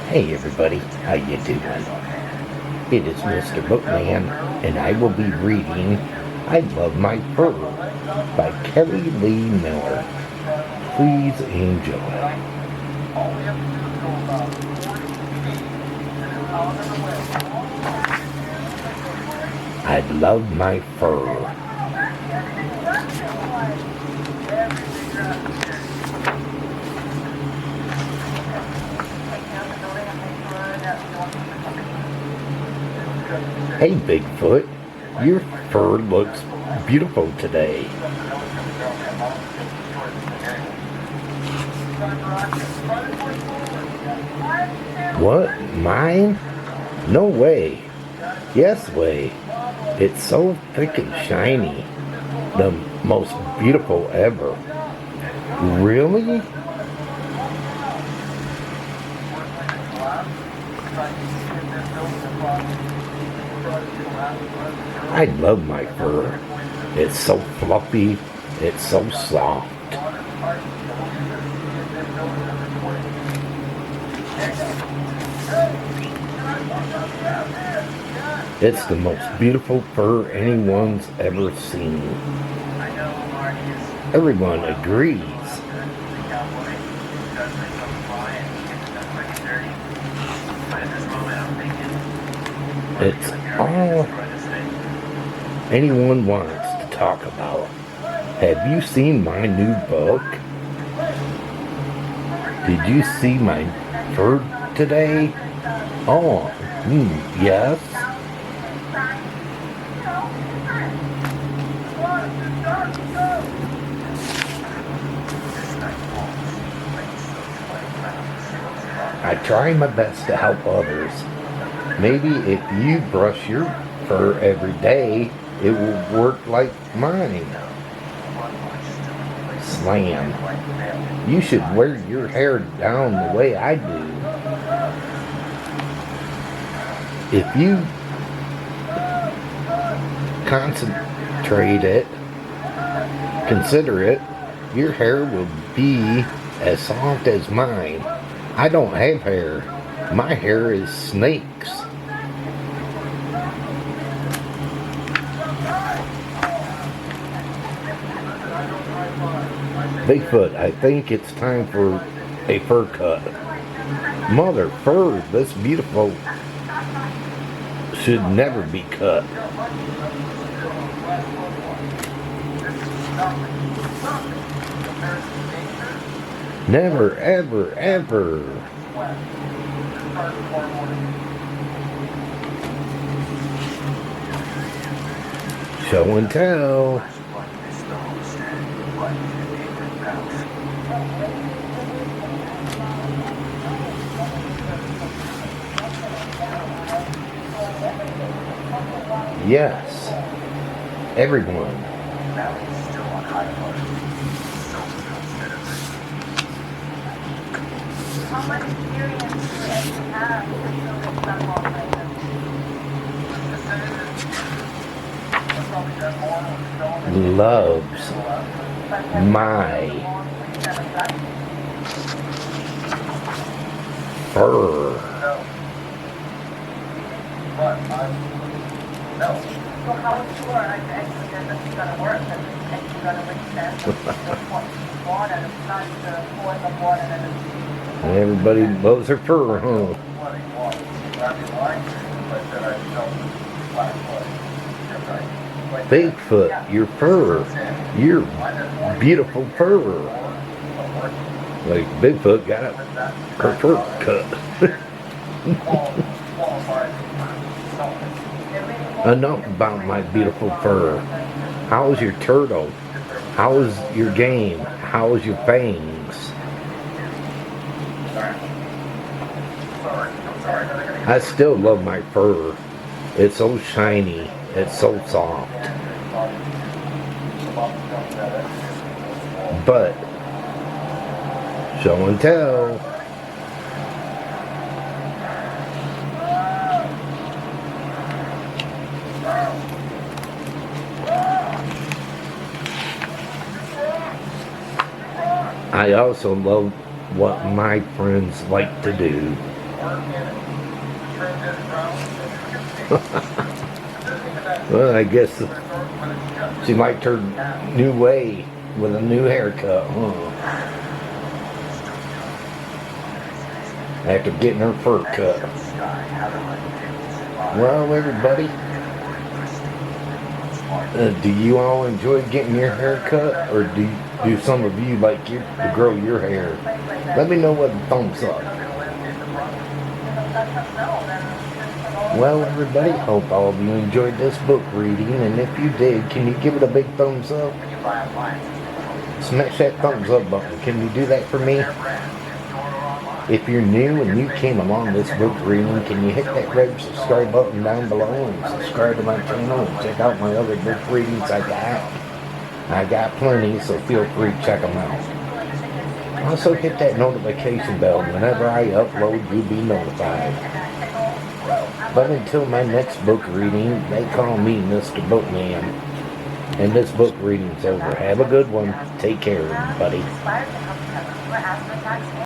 Hey everybody, how you doing? It is Mr. Bookman, and I will be reading I Love My Fur by Leigh Miller. Please enjoy. I love my fur. Hey Bigfoot, your fur looks beautiful today. What? Mine? No way. Yes way. It's so thick and shiny. The most beautiful ever. Really? I love my fur. It's so fluffy. It's so soft. It's the most beautiful fur anyone's ever seen. Everyone agrees. It's all anyone wants to talk about. Have you seen my new book? Did you see my fur today? Oh, yes. I try my best to help others. Maybe if you brush your fur every day, it will work like mine. Slam. You should wear your hair down the way I do. If you consider it, your hair will be as soft as mine. I don't have hair. My hair is snakes. Bigfoot, I think it's time for a fur cut. Mother, fur this beautiful should never be cut. Never, ever, ever. Show and tell. Yes, everyone. How much experience do you have loves my fur. So how sure are you actually that this is going to work, that it's actually going to withstand the water, not the force of water that is... Everybody loves their fur, huh? Bigfoot, your fur, your beautiful fur. Like Bigfoot got her fur cut. Enough about my beautiful fur. How's your turtle? How's your game? How's your fangs? I still love my fur. It's so shiny. It's so soft. But, show and tell. I also love what my friends like to do. Well, I guess she might turn new way with a new haircut, huh? After getting her fur cut. Well, everybody, do you all enjoy getting your hair cut, or do some of you like to grow your hair? Let me know with a thumbs up. Well, everybody, hope all of you enjoyed this book reading, and if you did, can you give it a big thumbs up? Smash that thumbs up button. Can you do that for me? If you're new and you came along this book reading, can you hit that red subscribe button down below and subscribe to my channel and check out my other book readings I got? I got plenty, so feel free to check them out. Also hit that notification bell. Whenever I upload, you'll be notified. But until my next book reading, they call me Mr. Bookman. And this book reading's over. Have a good one. Take care, everybody.